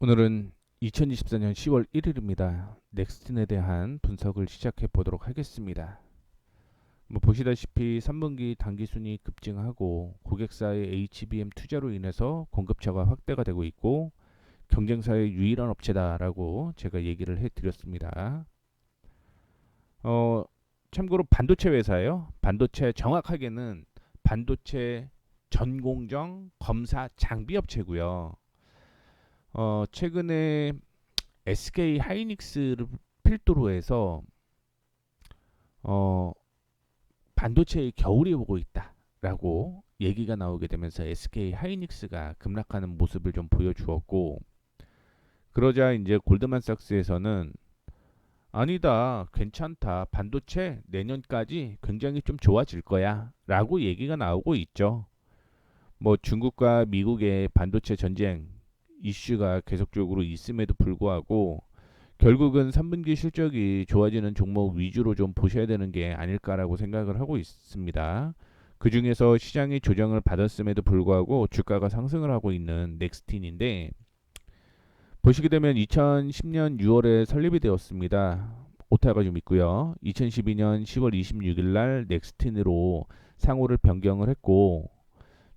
오늘은 2024년 10월 1일입니다. 넥스틴에 대한 분석을 시작해 보도록 하겠습니다. 보시다시피 3분기 당기순이 급증하고 고객사의 HBM 투자로 인해서 공급처가 확대가 되고 있고 경쟁사의 유일한 업체다라고 제가 얘기를 해드렸습니다. 어, 참고로 반도체 회사예요. 반도체 정확하게는 반도체 전공정 검사 장비 업체고요. 최근에 SK 하이닉스를 필두로 해서 어, 반도체의 겨울이 오고 있다라고 얘기가 나오게 되면서 SK 하이닉스가 급락하는 모습을 좀 보여주었고, 그러자 이제 골드만삭스에서는 아니다, 괜찮다, 반도체 내년까지 굉장히 좀 좋아질 거야라고 얘기가 나오고 있죠. 중국과 미국의 반도체 전쟁 이슈가 계속적으로 있음에도 불구하고 결국은 3분기 실적이 좋아지는 종목 위주로 좀 보셔야 되는 게 아닐까라고 생각을 하고 있습니다. 그 중에서 시장이 조정을 받았음에도 불구하고 주가가 상승을 하고 있는 넥스틴인데, 보시게 되면 2010년 6월에 설립이 되었습니다. 오타가 좀 있고요. 2012년 10월 26일 날 넥스틴으로 상호를 변경을 했고,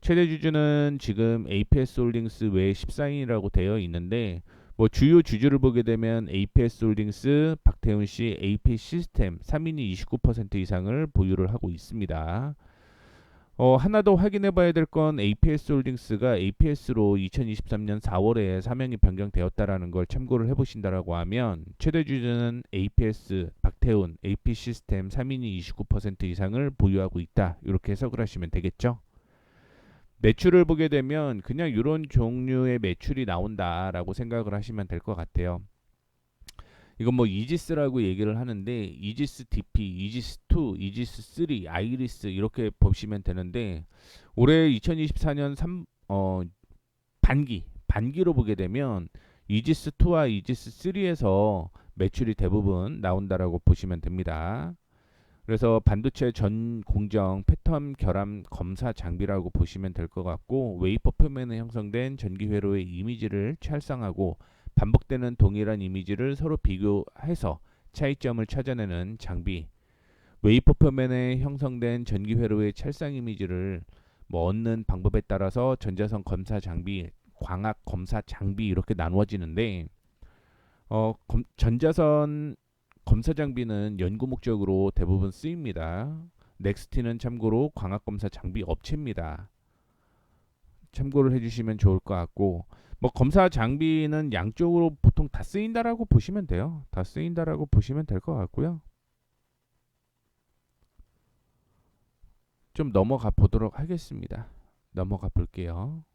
최대 주주는 지금 APS 홀딩스 외 14인이라고 되어 있는데, 주요 주주를 보게 되면 APS 홀딩스, 박태훈 씨, AP 시스템 3인이 29% 이상을 보유를 하고 있습니다. 하나 더 확인해 봐야 될 건 APS 홀딩스가 APS로 2023년 4월에 사명이 변경되었다라는 걸 참고를 해 보신다라고 하면, 최대 주주는 APS, 박태훈, AP 시스템 3인이 29% 이상을 보유하고 있다. 이렇게 해석을 하시면 되겠죠. 매출을 보게 되면 그냥 이런 종류의 매출이 나온다라고 생각을 하시면 될 것 같아요. 이건 이지스라고 얘기를 하는데, 이지스 DP, 이지스 2, 이지스 3, 아이리스 이렇게 보시면 되는데, 올해 2024년 반기로 보게 되면 이지스 2와 이지스 3에서 매출이 대부분 나온다라고 보시면 됩니다. 그래서 반도체 전 공정 패턴 결함 검사 장비라고 보시면 될 것 같고, 웨이퍼 표면에 형성된 전기 회로의 이미지를 찰상하고 반복되는 동일한 이미지를 서로 비교해서 차이점을 찾아내는 장비. 웨이퍼 표면에 형성된 전기 회로의 찰상 이미지를 얻는 방법에 따라서 전자선 검사 장비, 광학 검사 장비 이렇게 나누어지는데, 전자선 검사 장비는 연구 목적으로 대부분 쓰입니다. 넥스티는 참고로 광학 검사 장비 업체입니다. 참고를 해주시면 좋을 것 같고, 검사 장비는 양쪽으로 보통 다 쓰인다라고 보시면 돼요. 다 쓰인다라고 보시면 될 것 같고요. 좀 넘어가 보도록 하겠습니다. 넘어가 볼게요.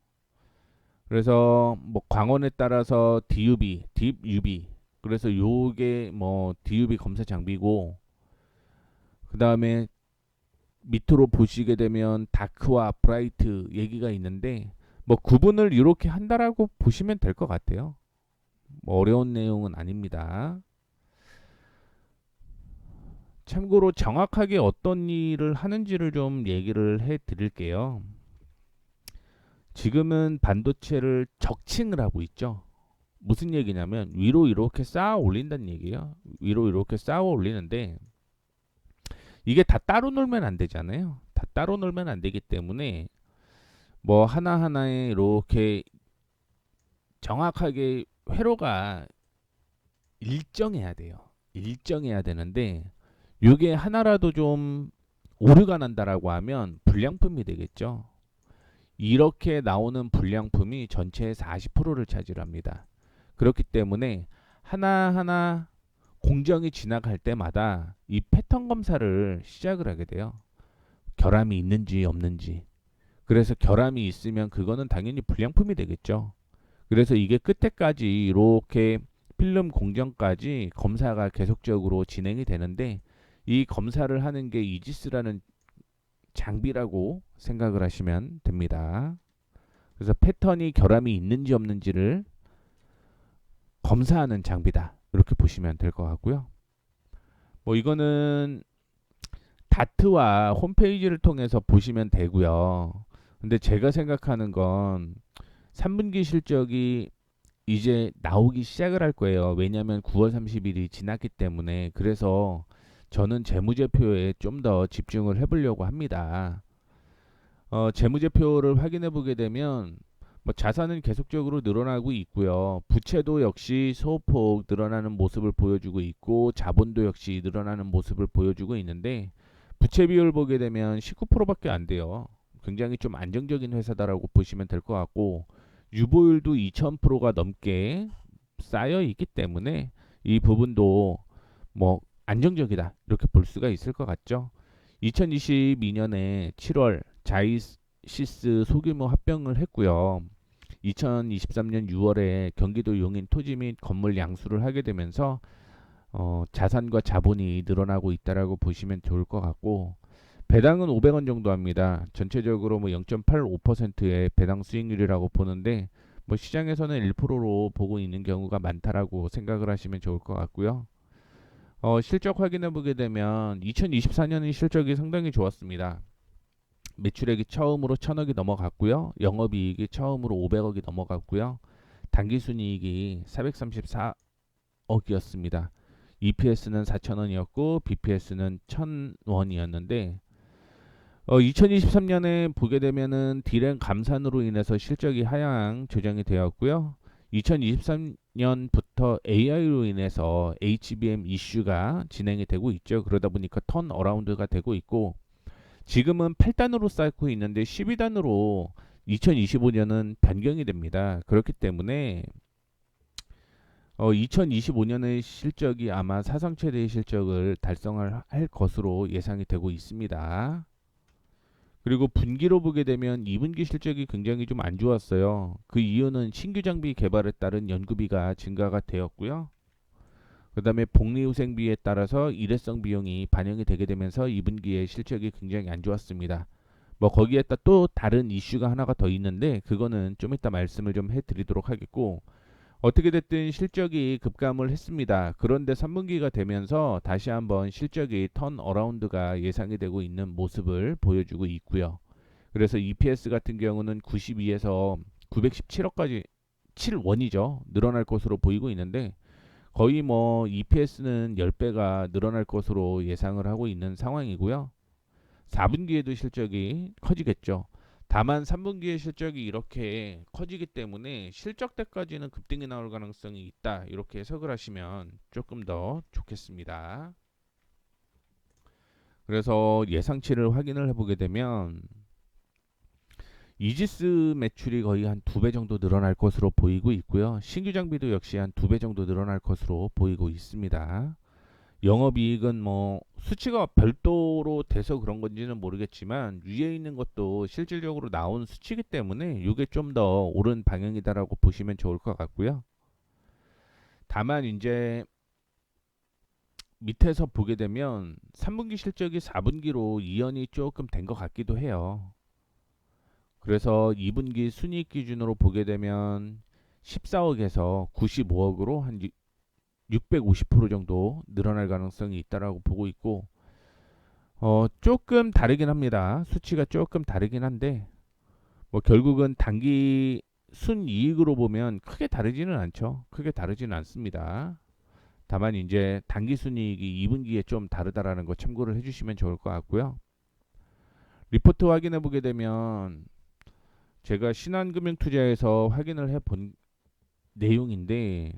그래서 광원에 따라서 DUV, 딥 UV. 그래서 요게 DUV 검사 장비고, 그 다음에 밑으로 보시게 되면 다크와 브라이트 얘기가 있는데, 구분을 이렇게 한다라고 보시면 될 것 같아요. 어려운 내용은 아닙니다. 참고로 정확하게 어떤 일을 하는지를 좀 얘기를 해 드릴게요. 지금은 반도체를 적층을 하고 있죠. 무슨 얘기냐면 위로 이렇게 쌓아 올린다는 얘기예요. 위로 이렇게 쌓아 올리는데, 이게 다 따로 놀면 안 되잖아요. 다 따로 놀면 안 되기 때문에 하나하나에 이렇게 정확하게 회로가 일정해야 돼요. 일정해야 되는데, 이게 하나라도 좀 오류가 난다라고 하면 불량품이 되겠죠. 이렇게 나오는 불량품이 전체의 40%를 차지합니다. 그렇기 때문에 하나하나 공정이 지나갈 때마다 이 패턴 검사를 시작을 하게 돼요. 결함이 있는지 없는지. 그래서 결함이 있으면 그거는 당연히 불량품이 되겠죠. 그래서 이게 끝에까지 이렇게 필름 공정까지 검사가 계속적으로 진행이 되는데, 이 검사를 하는 게 이지스라는 장비라고 생각을 하시면 됩니다. 그래서 패턴이 결함이 있는지 없는지를 검사하는 장비다. 이렇게 보시면 될 것 같고요. 이거는 다트와 홈페이지를 통해서 보시면 되고요. 근데 제가 생각하는 건 3분기 실적이 이제 나오기 시작을 할 거예요. 왜냐하면 9월 30일이 지났기 때문에. 그래서 저는 재무제표에 좀 더 집중을 해보려고 합니다. 재무제표를 확인해 보게 되면 뭐 자산은 계속적으로 늘어나고 있고요. 부채도 역시 소폭 늘어나는 모습을 보여주고 있고 자본도 역시 늘어나는 모습을 보여주고 있는데 부채 비율 보게 되면 19%밖에 안 돼요. 굉장히 좀 안정적인 회사다라고 보시면 될 것 같고 유보율도 2000%가 넘게 쌓여 있기 때문에 이 부분도 뭐 안정적이다 이렇게 볼 수가 있을 것 같죠. 2022년에 7월 자이시스 소규모 합병을 했고요. 2023년 6월에 경기도 용인 토지 및 건물 양수를 하게 되면서 자산과 자본이 늘어나고 있다라고 보시면 좋을 것 같고 배당은 500원 정도 합니다. 전체적으로 뭐 0.85%의 배당 수익률이라고 보는데 뭐 시장에서는 1%로 보고 있는 경우가 많다라고 생각을 하시면 좋을 것 같고요. 실적 확인해 보게 되면 2024년의 실적이 상당히 좋았습니다. 매출액이 처음으로 1000억이 넘어갔고요. 영업이익이 처음으로 500억이 넘어갔고요. 당기순이익이 434억이었습니다. EPS는 4,000원이었고 BPS는 1,000원이었는데 2023년에 보게 되면은 디램 감산으로 인해서 실적이 하향 조정이 되었고요. 2023년부터 AI로 인해서 HBM 이슈가 진행이 되고 있죠. 그러다 보니까 턴 어라운드가 되고 있고 지금은 8단으로 쌓고 있는데 12단으로 2025년은 변경이 됩니다. 그렇기 때문에 2025년의 실적이 아마 사상 최대의 실적을 달성을 할 것으로 예상이 되고 있습니다. 그리고 분기로 보게 되면 2분기 실적이 굉장히 좀 안 좋았어요. 그 이유는 신규 장비 개발에 따른 연구비가 증가가 되었고요. 그 다음에 복리후생비에 따라서 일회성 비용이 반영이 되게 되면서 2분기의 실적이 굉장히 안 좋았습니다. 뭐 거기에다 또 다른 이슈가 하나가 더 있는데 그거는 좀 이따 말씀을 좀 해드리도록 하겠고 어떻게 됐든 실적이 급감을 했습니다. 그런데 3분기가 되면서 다시 한번 실적이 턴 어라운드가 예상이 되고 있는 모습을 보여주고 있고요. 그래서 EPS 같은 경우는 92에서 917억까지 7원이죠. 늘어날 것으로 보이고 있는데 거의 뭐 EPS는 10배가 늘어날 것으로 예상을 하고 있는 상황이고요. 4분기에도 실적이 커지겠죠. 다만 3분기의 실적이 이렇게 커지기 때문에 실적 때까지는 급등이 나올 가능성이 있다. 이렇게 해석을 하시면 조금 더 좋겠습니다. 그래서 예상치를 확인을 해보게 되면 이지스 매출이 거의 한 2배 정도 늘어날 것으로 보이고 있고요. 신규 장비도 역시 한 2배 정도 늘어날 것으로 보이고 있습니다. 영업이익은 뭐 수치가 별도로 돼서 그런 건지는 모르겠지만 위에 있는 것도 실질적으로 나온 수치이기 때문에 이게 좀 더 옳은 방향이다라고 보시면 좋을 것 같고요. 다만 이제 밑에서 보게 되면 3분기 실적이 4분기로 이연이 조금 된 것 같기도 해요. 그래서 2분기 순이익 기준으로 보게 되면 14억에서 95억으로 한 650% 정도 늘어날 가능성이 있다라고 보고 있고 조금 다르긴 합니다. 수치가 조금 다르긴 한데 뭐 결국은 단기 순이익으로 보면 크게 다르지는 않죠. 크게 다르지는 않습니다. 다만 이제 단기 순이익이 2분기에 좀 다르다라는 거 참고를 해주시면 좋을 것 같고요. 리포트 확인해 보게 되면 제가 신한금융투자에서 확인을 해본 내용인데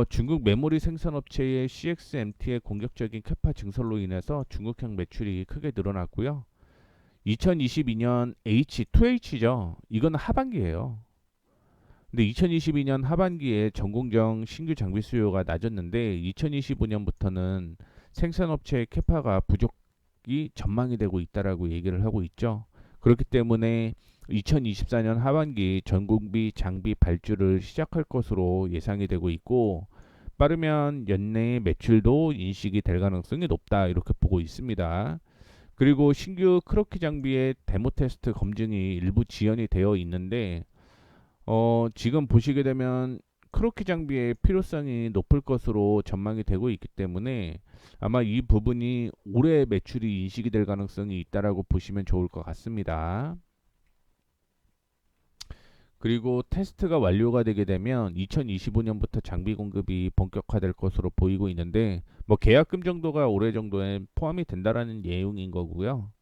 중국 메모리 생산업체의 CXMT의 공격적인 캐파 증설로 인해서 중국향 매출이 크게 늘어났고요. 2022년 H2H죠. 이건 하반기예요. 근데 2022년 하반기에 전공정 신규 장비 수요가 낮았는데 2025년부터는 생산업체의 캐파가 부족이 전망이 되고 있다라고 얘기를 하고 있죠. 그렇기 때문에 2024년 하반기 전공비 장비 발주를 시작할 것으로 예상이 되고 있고 빠르면 연내에 매출도 인식이 될 가능성이 높다 이렇게 보고 있습니다. 그리고 신규 크로키 장비의 데모 테스트 검증이 일부 지연이 되어 있는데 지금 보시게 되면 크로키 장비의 필요성이 높을 것으로 전망이 되고 있기 때문에 아마 이 부분이 올해 매출이 인식이 될 가능성이 있다라고 보시면 좋을 것 같습니다. 그리고 테스트가 완료가 되게 되면 2025년부터 장비 공급이 본격화될 것으로 보이고 있는데 뭐 계약금 정도가 올해 정도에 포함이 된다라는 내용인 거고요.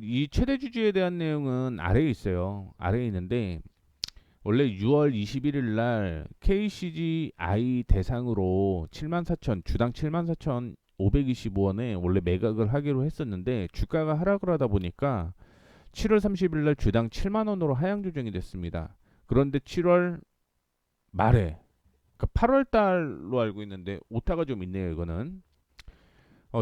이 최대 주주에 대한 내용은 아래에 있어요. 아래에 있는데 원래 6월 21일 날 KCGI 대상으로 74,000 주당 74,525원에 원래 매각을 하기로 했었는데 주가가 하락을 하다 보니까 7월 30일 날 주당 7만 원으로 하향 조정이 됐습니다. 그런데 7월 말에 그러니까 8월 달로 알고 있는데 오타가 좀 있네요, 이거는.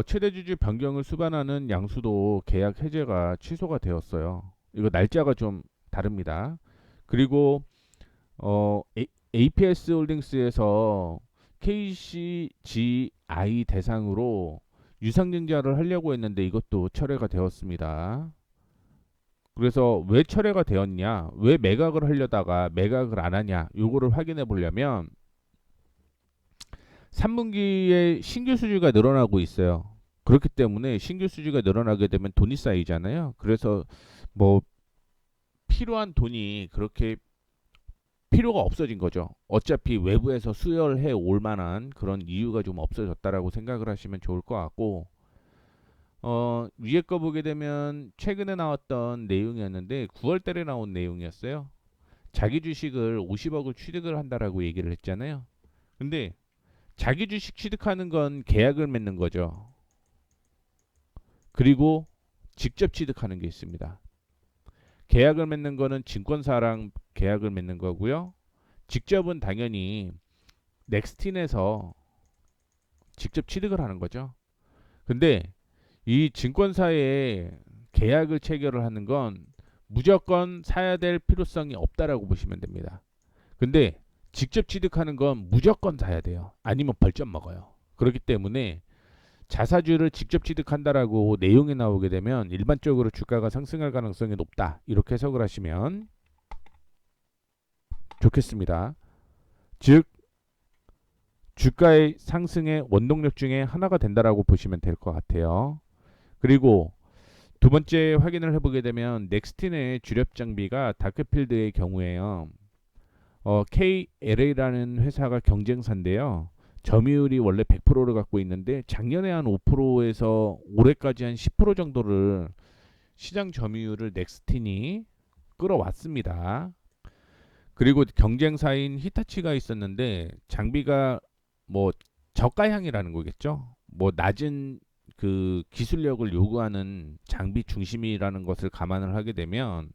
최대 주주 변경을 수반하는 양수도 계약 해제가 취소가 되었어요. 이거 날짜가 좀 다릅니다. 그리고 APS 홀딩스에서 KCGI 대상으로 유상증자를 하려고 했는데 이것도 철회가 되었습니다. 그래서 왜 철회가 되었냐, 왜 매각을 하려다가 매각을 안 하냐, 요거를 확인해 보려면 3분기에 신규 수주가 늘어나고 있어요. 그렇기 때문에 신규 수주가 늘어나게 되면 돈이 쌓이잖아요. 그래서 뭐 필요한 돈이 그렇게 필요가 없어진 거죠. 어차피 외부에서 수혈해 올 만한 그런 이유가 좀 없어졌다라고 생각을 하시면 좋을 것 같고, 위에 거 보게 되면 최근에 나왔던 내용이었는데 9월 달에 나온 내용이었어요. 자기 주식을 50억을 취득을 한다라고 얘기를 했잖아요. 근데 자기 주식 취득하는 건 계약을 맺는 거죠. 그리고 직접 취득하는 게 있습니다. 계약을 맺는 거는 증권사랑 계약을 맺는 거고요. 직접은 당연히 넥스틴에서 직접 취득을 하는 거죠. 근데 이 증권사에 계약을 체결을 하는 건 무조건 사야 될 필요성이 없다라고 보시면 됩니다. 근데 직접 취득하는 건 무조건 사야 돼요. 아니면 벌점 먹어요. 그렇기 때문에 자사주를 직접 취득한다라고 내용이 나오게 되면 일반적으로 주가가 상승할 가능성이 높다. 이렇게 해석을 하시면 좋겠습니다. 즉 주가의 상승의 원동력 중에 하나가 된다라고 보시면 될 것 같아요. 그리고 두 번째 확인을 해보게 되면 넥스틴의 주력 장비가 다크필드의 경우에요. KLA라는 회사가 경쟁사인데요. 점유율이 원래 100%를 갖고 있는데 작년에 한 5%에서 올해까지 한 10% 정도를 시장 점유율을 넥스틴이 끌어왔습니다. 그리고 경쟁사인 히타치가 있었는데 장비가 뭐 저가향이라는 거겠죠. 뭐 낮은 그 기술력을 요구하는 장비 중심이라는 것을 감안을 하게 되면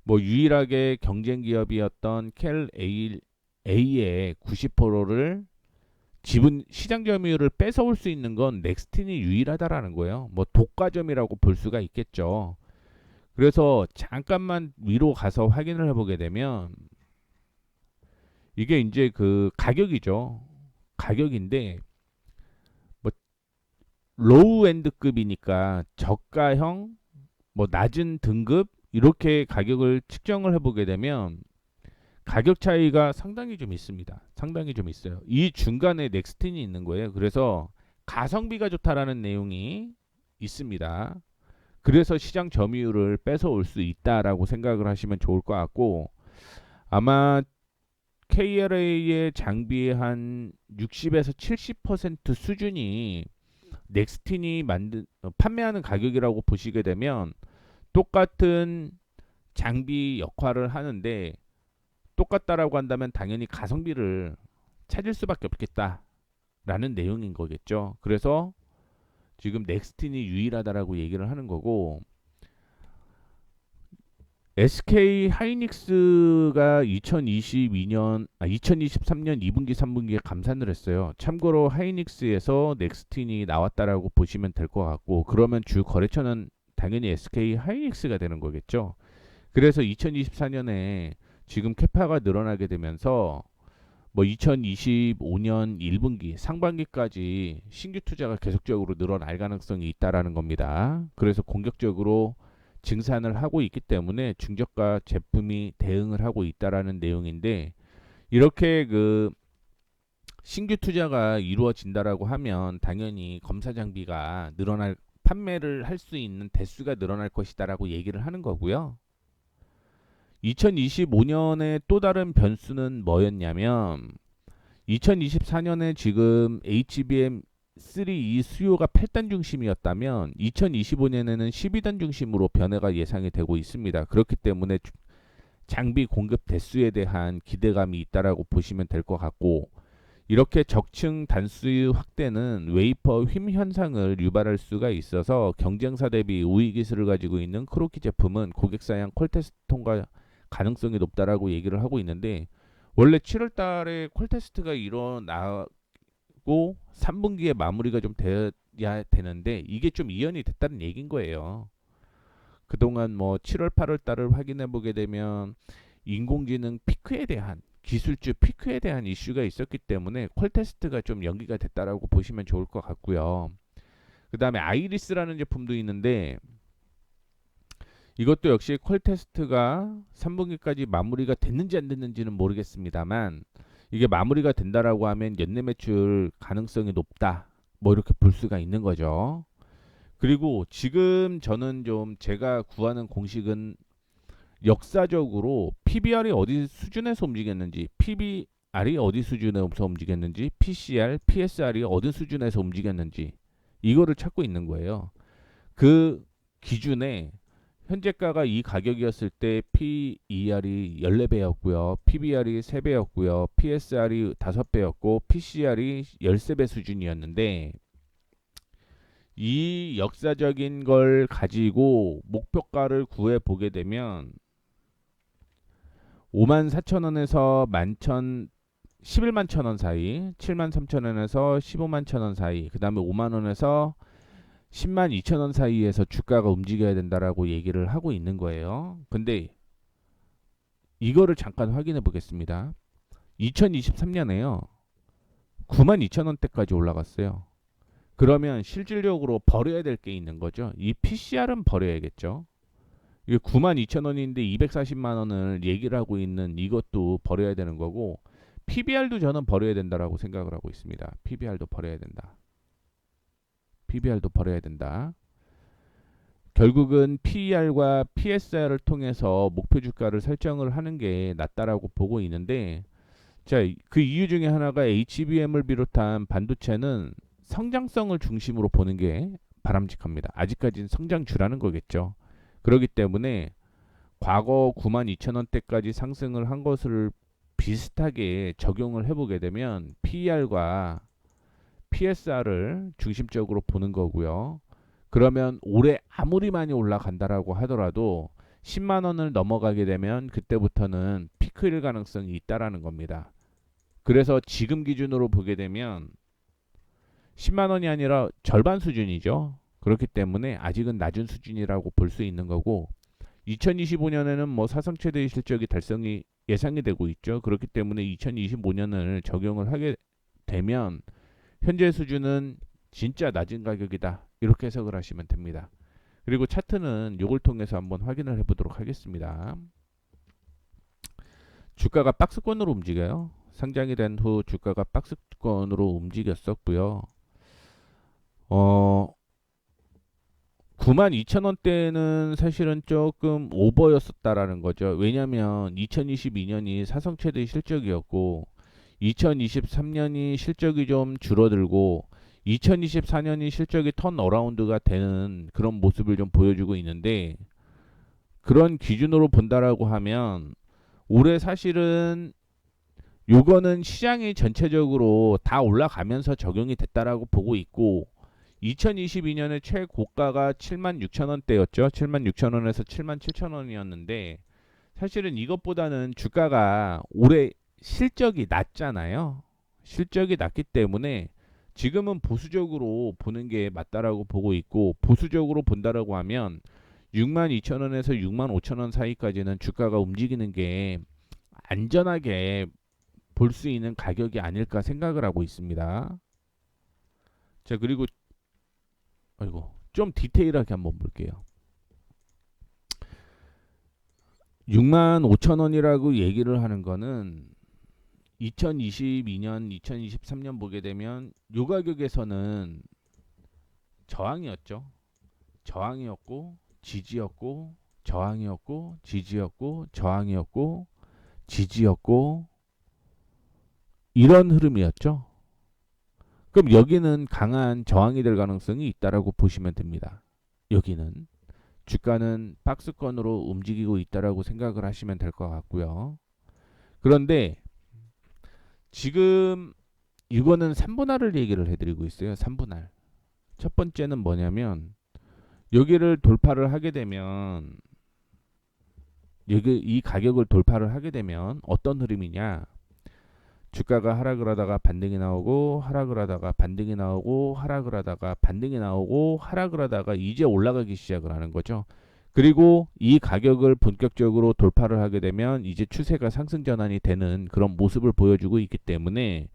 뭐 유일하게 경쟁 기업이었던 켈 A의 90%를 지분 시장 점유율을 뺏어올 수 있는 건 넥스틴이 유일하다라는 거예요. 뭐 독과점이라고 볼 수가 있겠죠. 그래서 잠깐만 위로 가서 확인을 해보게 되면 이게 이제 그 가격이죠. 가격인데 뭐 로우 엔드급이니까 저가형 뭐 낮은 등급 이렇게 가격을 측정을 해보게 되면 가격 차이가 상당히 좀 있습니다. 상당히 좀 있어요. 이 중간에 넥스틴이 있는 거예요. 그래서 가성비가 좋다라는 내용이 있습니다. 그래서 시장 점유율을 뺏어올 수 있다라고 생각을 하시면 좋을 것 같고, 아마 KLA의 장비의 한 60에서 70% 수준이 넥스틴이 판매하는 가격이라고 보시게 되면 똑같은 장비 역할을 하는데 똑같다라고 한다면 당연히 가성비를 찾을 수밖에 없겠다라는 내용인 거겠죠. 그래서 지금 넥스틴이 유일하다라고 얘기를 하는 거고, SK 하이닉스가 2023년 2분기 3분기에 감산을 했어요. 참고로 하이닉스에서 넥스틴이 나왔다라고 보시면 될 것 같고, 그러면 주 거래처는 당연히 SK 하이닉스가 되는 거겠죠. 그래서 2024년에 지금 캐파가 늘어나게 되면서 뭐 2025년 1분기 상반기까지 신규 투자가 계속적으로 늘어날 가능성이 있다라는 겁니다. 그래서 공격적으로 증산을 하고 있기 때문에 중저가 제품이 대응을 하고 있다라는 내용인데, 이렇게 그 신규 투자가 이루어진다라고 하면 당연히 검사 장비가 늘어날 판매를 할 수 있는 대수가 늘어날 것이다라고 얘기를 하는 거고요. 2025년에 또 다른 변수는 뭐였냐면 2024년에 지금 HBM3E 수요가 8단 중심이었다면 2025년에는 12단 중심으로 변화가 예상이 되고 있습니다. 그렇기 때문에 장비 공급 대수에 대한 기대감이 있다라고 보시면 될 것 같고, 이렇게 적층 단수 확대는 웨이퍼 휨 현상을 유발할 수가 있어서 경쟁사 대비 우위 기술을 가지고 있는 크로키 제품은 고객 사양 콜테스트 통과 가능성이 높다라고 얘기를 하고 있는데, 원래 7월 달에 콜테스트가 일어나고 3분기에 마무리가 좀 돼야 되는데 이게 좀 이연이 됐다는 얘기인 거예요. 그동안 뭐 7월 8월 달을 확인해 보게 되면 인공지능 피크에 대한 기술주 피크에 대한 이슈가 있었기 때문에 콜테스트가 좀 연기가 됐다라고 보시면 좋을 것 같고요. 그 다음에 아이리스라는 제품도 있는데 이것도 역시 콜테스트가 3분기까지 마무리가 됐는지 안 됐는지는 모르겠습니다만 이게 마무리가 된다라고 하면 연내 매출 가능성이 높다, 뭐 이렇게 볼 수가 있는 거죠. 그리고 지금 저는 좀 제가 구하는 공식은 역사적으로 PBR이 어디 수준에서 움직였는지, PBR이 어디 수준에서 움직였는지, PCR, PSR이 어디 수준에서 움직였는지 이거를 찾고 있는 거예요. 그 기준에 현재가가 이 가격이었을 때 PER이 14배였고요. PBR이 3배였고요. PSR이 5배였고 PCR이 13배 수준이었는데 이 역사적인 걸 가지고 목표가를 구해 보게 되면 54,000원에서 11만 1,000원 사이, 7만 3,000원에서 15만 1,000원 사이, 그 다음에 5만 원에서 10만 2천원 사이에서 주가가 움직여야 된다라고 얘기를 하고 있는 거예요. 근데 이거를 잠깐 확인해 보겠습니다. 2023년에요. 9만 2천원대까지 올라갔어요. 그러면 실질적으로 버려야 될 게 있는 거죠. 이 PCR은 버려야겠죠. 이게 9만 2천원인데 240만 원을 얘기를 하고 있는 이것도 버려야 되는 거고, PBR도 저는 버려야 된다라고 생각을 하고 있습니다. PBR도 버려야 된다. PBR도 버려야 된다. 결국은 PER과 PSR을 통해서 목표 주가를 설정을 하는 게 낫다라고 보고 있는데, 자, 그 이유 중에 하나가 HBM을 비롯한 반도체는 성장성을 중심으로 보는 게 바람직합니다. 아직까지는 성장주라는 거겠죠. 그렇기 때문에 과거 92,000원대까지 상승을 한 것을 비슷하게 적용을 해보게 되면 PER과 PSR을 중심적으로 보는 거고요. 그러면 올해 아무리 많이 올라간다라고 하더라도 10만 원을 넘어가게 되면 그때부터는 피크일 가능성이 있다라는 겁니다. 그래서 지금 기준으로 보게 되면 10만 원이 아니라 절반 수준이죠. 그렇기 때문에 아직은 낮은 수준이라고 볼 수 있는 거고, 2025년에는 뭐 사상 최대의 실적이 달성이 예상이 되고 있죠. 그렇기 때문에 2025년을 적용을 하게 되면 현재 수준은 진짜 낮은 가격이다, 이렇게 해석을 하시면 됩니다. 그리고 차트는 이걸 통해서 한번 확인을 해보도록 하겠습니다. 주가가 박스권으로 움직여요. 상장이 된 후 주가가 박스권으로 움직였었고요. 92,000원대는 사실은 조금 오버였었다라는 거죠. 왜냐하면 2022년이 사상 최대 실적이었고 2023년이 실적이 좀 줄어들고 2024년이 실적이 턴어라운드가 되는 그런 모습을 좀 보여주고 있는데, 그런 기준으로 본다라고 하면 올해 사실은 요거는 시장이 전체적으로 다 올라가면서 적용이 됐다라고 보고 있고, 2022년에 최고가가 76,000원대였죠. 76,000원에서 77,000원이었는데 사실은 이것보다는 주가가 올해 실적이 낮잖아요. 실적이 낮기 때문에 지금은 보수적으로 보는 게 맞다라고 보고 있고, 보수적으로 본다라고 하면 62,000원에서 65,000원 사이까지는 주가가 움직이는 게 안전하게 볼 수 있는 가격이 아닐까 생각을 하고 있습니다. 자, 그리고 아이고, 좀 디테일하게 한번 볼게요. 65,000원이라고 얘기를 하는 거는 2022년, 2023년 보게 되면 요 가격에서는 저항이었죠. 저항이었고 지지였고 저항이었고 지지였고 저항이었고 지지였고 이런 흐름이었죠. 그럼 여기는 강한 저항이 될 가능성이 있다라고 보시면 됩니다. 여기는 주가는 박스권으로 움직이고 있다라고 생각을 하시면 될 것 같고요. 그런데 지금 이거는 3분할을 얘기를 해드리고 있어요. 3분할. 첫 번째는 뭐냐면 여기를 돌파를 하게 되면 여기 이 가격을 돌파를 하게 되면 어떤 흐름이냐? 주가가 하락을 하다가 반등이 나오고 하락을 하다가 반등이 나오고 하락을 하다가 반등이 나오고 하락을 하다가 이제 올라가기 시작을 하는 거죠. 그리고 이 가격을 본격적으로 돌파를 하게 되면 이제 추세가 상승 전환이 되는 그런 모습을 보여주고 있기 때문에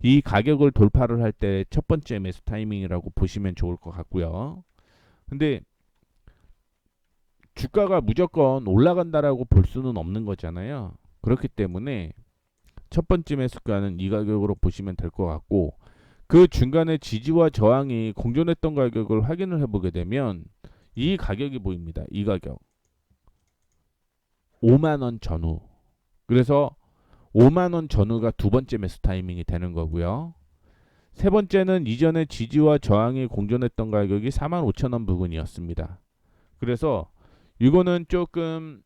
이 가격을 돌파를 할 때 첫 번째 매수 타이밍이라고 보시면 좋을 것 같고요. 근데 주가가 무조건 올라간다라고 볼 수는 없는 거잖아요. 그렇기 때문에 첫 번째 매수가는 이 가격으로 보시면 될 것 같고 그 중간에 지지와 저항이 공존했던 가격을 확인을 해보게 되면 이 가격이 보입니다. 이 가격 5만원 전후. 그래서 5만원 전후가 두 번째 매수 타이밍이 되는 거고요. 세 번째는 이전에 지지와 저항이 공존했던 가격이 45,000원 부근이었습니다. 그래서 이거는 조금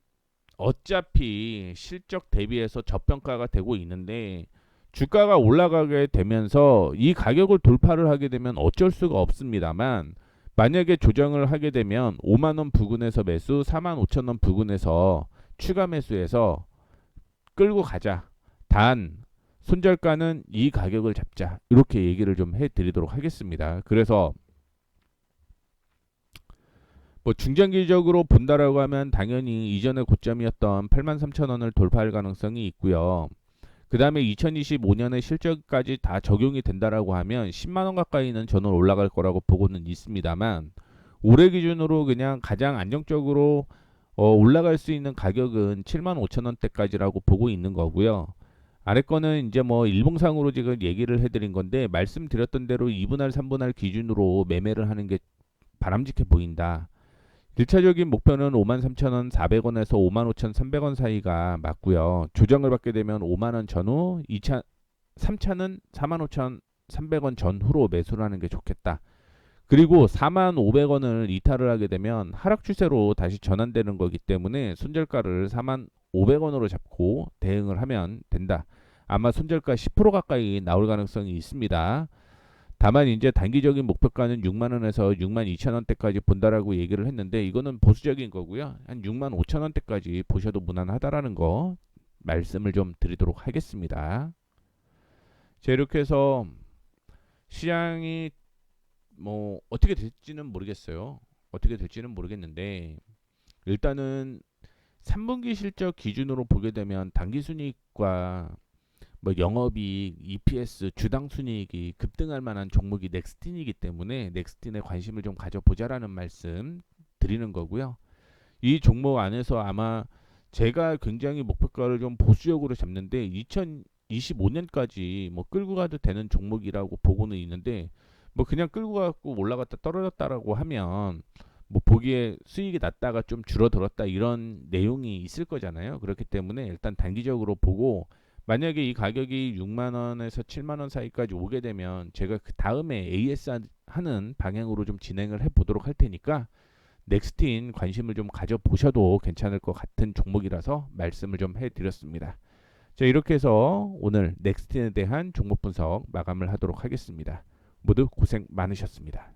어차피 실적 대비해서 저평가가 되고 있는데 주가가 올라가게 되면서 이 가격을 돌파를 하게 되면 어쩔 수가 없습니다만 만약에 조정을 하게 되면 5만원 부근에서 매수 45,000원 부근에서 추가 매수해서 끌고 가자. 단 손절가는 이 가격을 잡자. 이렇게 얘기를 좀 해드리도록 하겠습니다. 그래서 뭐 중장기적으로 본다라고 하면 당연히 이전의 고점이었던 83,000원을 돌파할 가능성이 있고요. 그 다음에 2025년에 실적까지 다 적용이 된다라고 하면 10만원 가까이는 저는 올라갈 거라고 보고는 있습니다만 올해 기준으로 그냥 가장 안정적으로 올라갈 수 있는 가격은 75,000원대까지라고 보고 있는 거고요. 아래 거는 이제 뭐 일봉상으로 지금 얘기를 해드린 건데 말씀드렸던 대로 2분할 3분할 기준으로 매매를 하는 게 바람직해 보인다. 1차적인 목표는 53,400원에서 55,300원 사이가 맞고요. 조정을 받게 되면 5만원 전후, 2차, 3차는 45,300원 전후로 매수를 하는 게 좋겠다. 그리고 45,500원을 이탈을 하게 되면 하락 추세로 다시 전환되는 거기 때문에 손절가를 45,500원으로 잡고 대응을 하면 된다. 아마 손절가 10% 가까이 나올 가능성이 있습니다. 다만 이제 단기적인 목표가는 6만 원에서 6만 2천 원대까지 본다라고 얘기를 했는데 이거는 보수적인 거고요. 한 6만 5천 원대까지 보셔도 무난하다라는 거 말씀을 좀 드리도록 하겠습니다. 자, 이렇게 해서 시장이 뭐 어떻게 될지는 모르겠어요. 어떻게 될지는 모르겠는데 일단은 3분기 실적 기준으로 보게 되면 당기 순이익과 뭐 영업이익, EPS, 주당 순이익이 급등할 만한 종목이 넥스틴이기 때문에 넥스틴에 관심을 좀 가져보자라는 말씀 드리는 거고요. 이 종목 안에서 아마 제가 굉장히 목표가를 좀 보수적으로 잡는데 2025년까지 뭐 끌고 가도 되는 종목이라고 보고는 있는데 뭐 그냥 끌고 가고 올라갔다 떨어졌다라고 하면 뭐 보기에 수익이 났다가 좀 줄어들었다 이런 내용이 있을 거잖아요. 그렇기 때문에 일단 단기적으로 보고 만약에 이 가격이 6만 원에서 7만 원 사이까지 오게 되면 제가 그 다음에 AS 하는 방향으로 좀 진행을 해 보도록 할 테니까 넥스틴 관심을 좀 가져 보셔도 괜찮을 것 같은 종목이라서 말씀을 좀 해 드렸습니다. 자, 이렇게 해서 오늘 넥스틴에 대한 종목 분석 마감을 하도록 하겠습니다. 모두 고생 많으셨습니다.